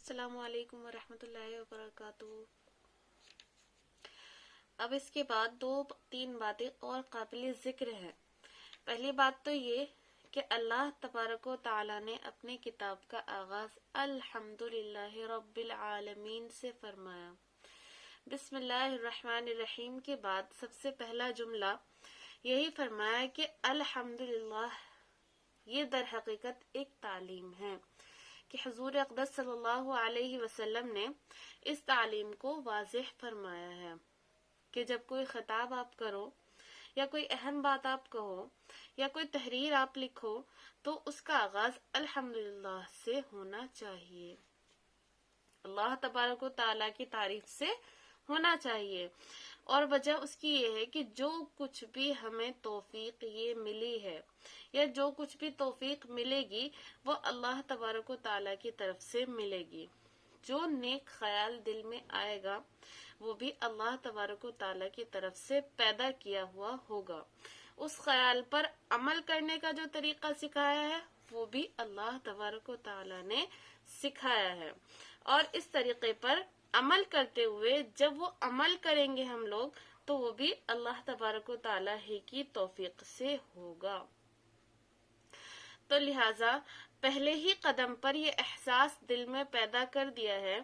السلام علیکم ورحمۃ اللہ وبرکاتہ۔ اب اس کے بعد دو تین باتیں اور قابل ذکر ہیں۔ پہلی بات تو یہ کہ اللہ تبارک و تعالی نے اپنے کتاب کا آغاز الحمدللہ رب العالمین سے فرمایا۔ بسم اللہ الرحمن الرحیم کے بعد سب سے پہلا جملہ یہی فرمایا کہ الحمدللہ، یہ در حقیقت ایک تعلیم ہے کہ حضور اقدس صلی اللہ علیہ وسلم نے اس تعلیم کو واضح فرمایا ہے کہ جب کوئی خطاب آپ کرو یا کوئی اہم بات آپ کہو یا کوئی تحریر آپ لکھو تو اس کا آغاز الحمدللہ سے ہونا چاہیے، اللہ تبارک و تعالیٰ کی تعریف سے ہونا چاہیے۔ اور وجہ اس کی یہ ہے کہ جو کچھ بھی ہمیں توفیق یہ ملی ہے یا جو کچھ بھی توفیق ملے گی وہ اللہ تبارک و تعالیٰ کی طرف سے ملے گی۔ جو نیک خیال دل میں آئے گا وہ بھی اللہ تبارک و تعالیٰ کی طرف سے پیدا کیا ہوا ہوگا۔ اس خیال پر عمل کرنے کا جو طریقہ سکھایا ہے وہ بھی اللہ تبارک و تعالیٰ نے سکھایا ہے، اور اس طریقے پر عمل کرتے ہوئے جب وہ عمل کریں گے ہم لوگ تو وہ بھی اللہ تبارک و تعالیٰ ہی کی توفیق سے ہوگا۔ تو لہٰذا پہلے ہی قدم پر یہ احساس دل میں پیدا کر دیا ہے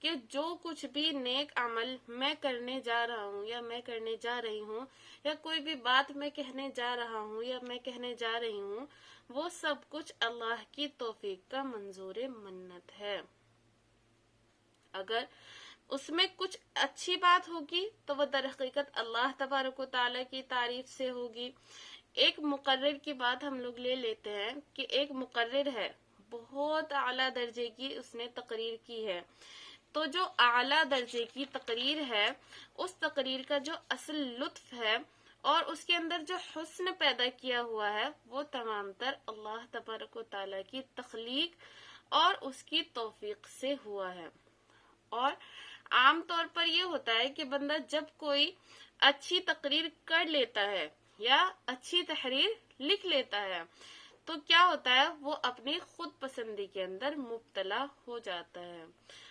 کہ جو کچھ بھی نیک عمل میں کرنے جا رہا ہوں یا میں کرنے جا رہی ہوں یا کوئی بھی بات میں کہنے جا رہا ہوں یا میں کہنے جا رہی ہوں وہ سب کچھ اللہ کی توفیق کا منظور منت ہے۔ اگر اس میں کچھ اچھی بات ہوگی تو وہ در حقیقت اللہ تبارک و تعالیٰ کی تعریف سے ہوگی۔ ایک مقرر کی بات ہم لوگ لے لیتے ہیں کہ ایک مقرر ہے، بہت اعلیٰ درجے کی اس نے تقریر کی ہے، تو جو اعلیٰ درجے کی تقریر ہے اس تقریر کا جو اصل لطف ہے اور اس کے اندر جو حسن پیدا کیا ہوا ہے وہ تمام تر اللہ تبارک و تعالیٰ کی تخلیق اور اس کی توفیق سے ہوا ہے۔ اور عام طور پر یہ ہوتا ہے کہ بندہ جب کوئی اچھی تقریر کر لیتا ہے یا اچھی تحریر لکھ لیتا ہے تو کیا ہوتا ہے، وہ اپنی خود پسندی کے اندر مبتلا ہو جاتا ہے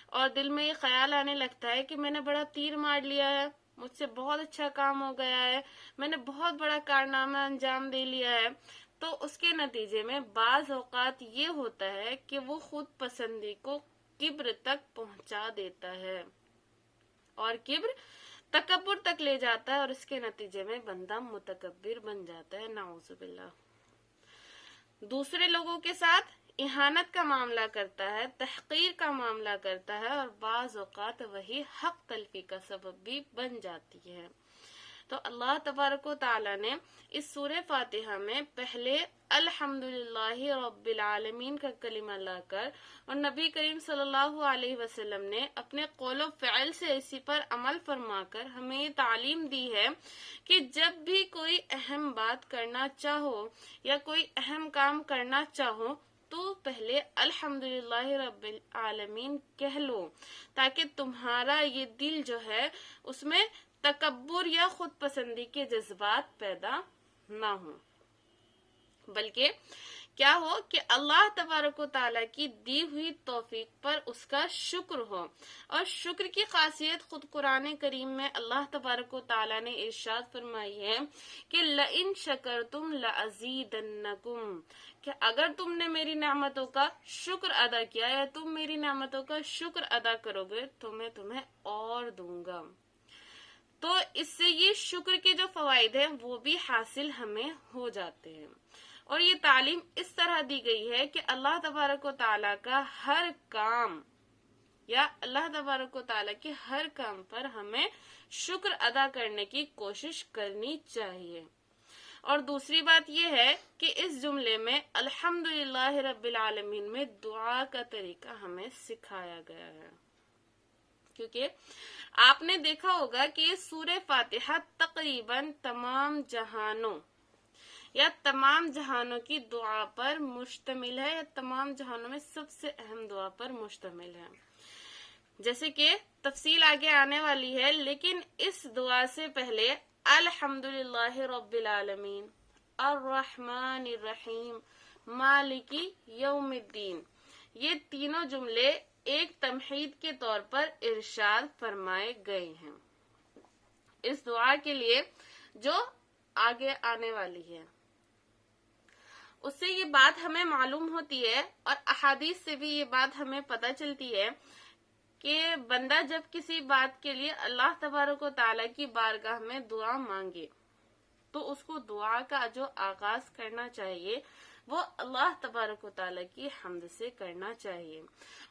اور دل میں یہ خیال آنے لگتا ہے کہ میں نے بڑا تیر مار لیا ہے، مجھ سے بہت اچھا کام ہو گیا ہے، میں نے بہت بڑا کارنامہ انجام دے لیا ہے۔ تو اس کے نتیجے میں بعض اوقات یہ ہوتا ہے کہ وہ خود پسندی کو کبر تک پہنچا دیتا ہے اور کبر تکبر تک لے جاتا ہے اور اس کے نتیجے میں بندہ متکبر بن جاتا ہے، نعوذ باللہ۔ دوسرے لوگوں کے ساتھ اہانت کا معاملہ کرتا ہے، تحقیر کا معاملہ کرتا ہے اور بعض اوقات وہی حق تلفی کا سبب بھی بن جاتی ہے۔ تو اللہ تبارک و تعالیٰ نے اس سورہ فاتحہ میں پہلے الحمدللہ رب العالمین کا کلمہ لا کر اور نبی کریم صلی اللہ علیہ وسلم نے اپنے قول و فعل سے اسی پر عمل فرما کر ہمیں یہ تعلیم دی ہے کہ جب بھی کوئی اہم بات کرنا چاہو یا کوئی اہم کام کرنا چاہو تو پہلے الحمدللہ رب العالمین کہہ لو، تاکہ تمہارا یہ دل جو ہے اس میں تکبر یا خود پسندی کے جذبات پیدا نہ ہوں، بلکہ کیا ہو کہ اللہ تبارک و تعالیٰ کی دی ہوئی توفیق پر اس کا شکر ہو۔ اور شکر کی خاصیت خود قرآن کریم میں اللہ تبارک و تعالیٰ نے ارشاد فرمائی ہے کہ لَإِن شَكَرْتُمْ لَأَزِيدَنَّكُمْ، کہ اگر تم نے میری نعمتوں کا شکر ادا کیا یا تم میری نعمتوں کا شکر ادا کرو گے تو میں تمہیں اور دوں گا۔ تو اس سے یہ شکر کے جو فوائد ہیں وہ بھی حاصل ہمیں ہو جاتے ہیں، اور یہ تعلیم اس طرح دی گئی ہے کہ اللہ تبارک و تعالیٰ کا ہر کام یا اللہ تبارک و تعالیٰ کے ہر کام پر ہمیں شکر ادا کرنے کی کوشش کرنی چاہیے۔ اور دوسری بات یہ ہے کہ اس جملے میں الحمدللہ رب العالمین میں دعا کا طریقہ ہمیں سکھایا گیا ہے، کیونکہ آپ نے دیکھا ہوگا کہ یہ سورہ فاتحہ تقریباً تمام جہانوں یا تمام جہانوں کی دعا پر مشتمل ہے، یا تمام جہانوں میں سب سے اہم دعا پر مشتمل ہے، جیسے کہ تفصیل آگے آنے والی ہے۔ لیکن اس دعا سے پہلے الحمدللہ رب العالمین الرحمن الرحیم مالک یوم الدین، یہ تینوں جملے ایک تمہید کے طور پر ارشاد فرمائے گئے ہیں اس دعا کے لیے جو آگے آنے والی ہے۔ اس سے یہ بات ہمیں معلوم ہوتی ہے اور احادیث سے بھی یہ بات ہمیں پتہ چلتی ہے کہ بندہ جب کسی بات کے لیے اللہ تبارک و تعالیٰ کی بارگاہ میں دعا مانگے تو اس کو دعا کا جو آغاز کرنا چاہیے وہ اللہ تبارک و تعالیٰ کی حمد سے کرنا چاہیے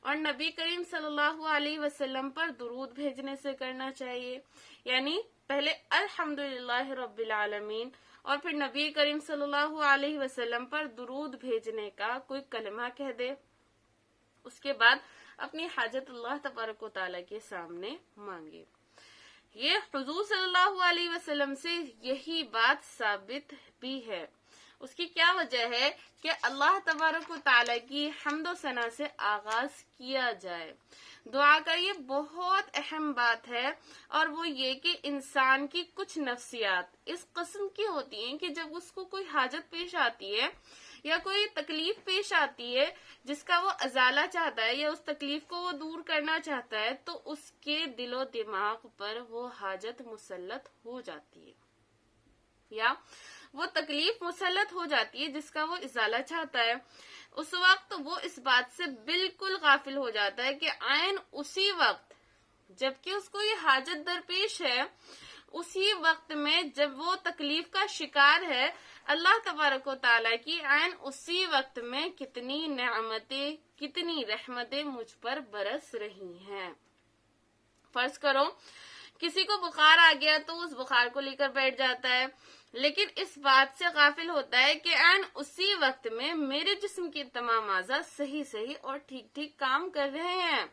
اور نبی کریم صلی اللہ علیہ وسلم پر درود بھیجنے سے کرنا چاہیے، یعنی پہلے الحمدللہ رب العالمین اور پھر نبی کریم صلی اللہ علیہ وسلم پر درود بھیجنے کا کوئی کلمہ کہہ دے، اس کے بعد اپنی حاجت اللہ تبارک و تعالیٰ کے سامنے مانگے۔ یہ حضور صلی اللہ علیہ وسلم سے یہی بات ثابت بھی ہے۔ اس کی کیا وجہ ہے کہ اللہ تبارک و تعالیٰ کی حمد و ثنا سے آغاز کیا جائے۔ دعا کا یہ بہت اہم بات ہے اور وہ یہ کہ انسان کی کچھ نفسیات اس قسم کی ہوتی ہیں کہ جب اس کو کوئی حاجت پیش آتی ہے یا کوئی تکلیف پیش آتی ہے جس کا وہ ازالہ چاہتا ہے یا اس تکلیف کو وہ دور کرنا چاہتا ہے تو اس کے دل و دماغ پر وہ حاجت مسلط ہو جاتی ہے یا وہ تکلیف مسلط ہو جاتی ہے جس کا وہ ازالہ چاہتا ہے۔ اس وقت وہ اس بات سے بالکل غافل ہو جاتا ہے کہ عین اسی وقت جبکہ اس کو یہ حاجت درپیش ہے، اسی وقت میں جب وہ تکلیف کا شکار ہے، اللہ تبارک و تعالیٰ کی عین اسی وقت میں کتنی نعمتیں کتنی رحمتیں مجھ پر برس رہی ہیں۔ فرض کرو کسی کو بخار آ گیا تو اس بخار کو لے کر بیٹھ جاتا ہے، لیکن اس بات سے غافل ہوتا ہے کہ عین اسی وقت میں میرے جسم کے تمام اعضاء صحیح اور ٹھیک کام کر رہے ہیں،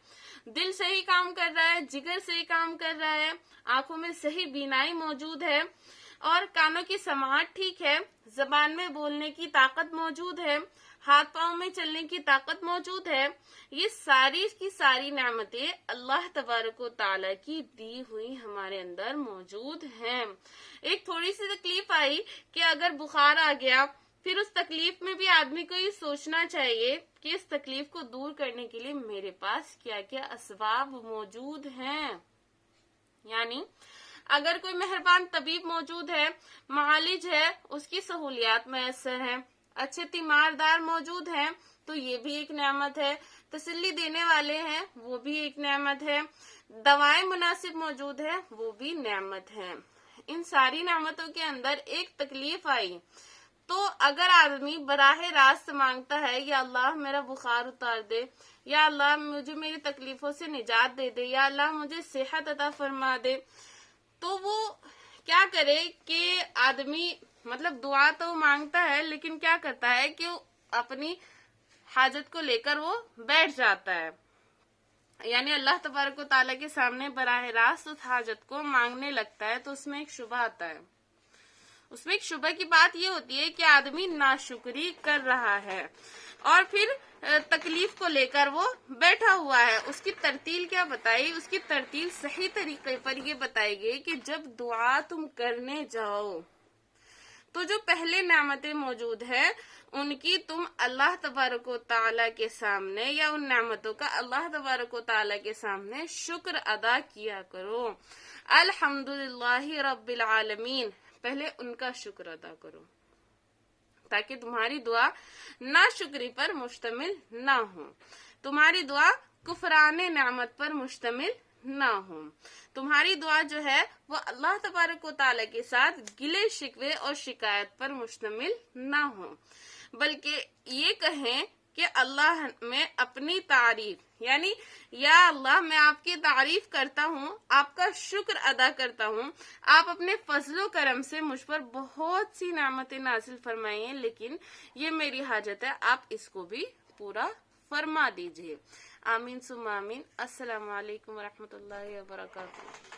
دل صحیح کام کر رہا ہے، جگر صحیح کام کر رہا ہے، آنکھوں میں صحیح بینائی موجود ہے اور کانوں کی سماعت ٹھیک ہے، زبان میں بولنے کی طاقت موجود ہے، ہاتھ پاؤں میں چلنے کی طاقت موجود ہے۔ یہ ساری کی ساری نعمتیں اللہ تبارک و تعالیٰ کی دی ہوئی ہمارے اندر موجود ہیں۔ ایک تھوڑی سی تکلیف آئی کہ اگر بخار آ گیا، پھر اس تکلیف میں بھی آدمی کو یہ سوچنا چاہیے کہ اس تکلیف کو دور کرنے کے لیے میرے پاس کیا کیا اسباب موجود ہیں، یعنی اگر کوئی مہربان طبیب موجود ہے، معالج ہے، اس کی سہولیات میسر ہیں، اچھے تیماردار موجود ہیں تو یہ بھی ایک نعمت ہے، تسلی دینے والے ہیں وہ بھی ایک نعمت ہے، دوائیں مناسب موجود ہیں وہ بھی نعمت ہے۔ ان ساری نعمتوں کے اندر ایک تکلیف آئی تو اگر آدمی براہ راست مانگتا ہے یا اللہ میرا بخار اتار دے، یا اللہ مجھے میری تکلیفوں سے نجات دے دے، یا اللہ مجھے صحت عطا فرما دے، تو وہ کیا کرے کہ آدمی مطلب دعا تو مانگتا ہے لیکن کیا کرتا ہے کہ وہ اپنی حاجت کو لے کر وہ بیٹھ جاتا ہے، یعنی اللہ تبارک و تعالیٰ کے سامنے براہ راست اس حاجت کو مانگنے لگتا ہے تو اس میں ایک شبہ آتا ہے۔ اس میں ایک شبہ کی بات یہ ہوتی ہے کہ آدمی ناشکری کر رہا ہے اور پھر تکلیف کو لے کر وہ بیٹھا ہوا ہے۔ اس کی ترتیل کیا بتائی؟ اس کی ترتیل صحیح طریقے پر یہ بتائی گئی کہ جب دعا تم کرنے جاؤ تو جو پہلے نعمتیں موجود ہیں ان کی تم اللہ تبارک و تعالیٰ کے سامنے یا ان نعمتوں کا اللہ تبارک و تعالیٰ کے سامنے شکر ادا کیا کرو۔ الحمدللہ رب العالمین، پہلے ان کا شکر ادا کرو تاکہ تمہاری دعا ناشکری پر مشتمل نہ ہو، تمہاری دعا کفران نعمت پر مشتمل نہ ہو، تمہاری دعا جو ہے وہ اللہ تبارک و تعالیٰ کے ساتھ گلے شکوے اور شکایت پر مشتمل نہ ہو، بلکہ یہ کہیں کہ اللہ میں اپنی تعریف، یعنی یا اللہ میں آپ کی تعریف کرتا ہوں، آپ کا شکر ادا کرتا ہوں، آپ اپنے فضل و کرم سے مجھ پر بہت سی نعمتیں نازل فرمائی ہیں لیکن یہ میری حاجت ہے، آپ اس کو بھی پورا فرما دیجئے۔ آمین ثم آمین۔ السلام علیکم ورحمۃ اللہ وبرکاتہ۔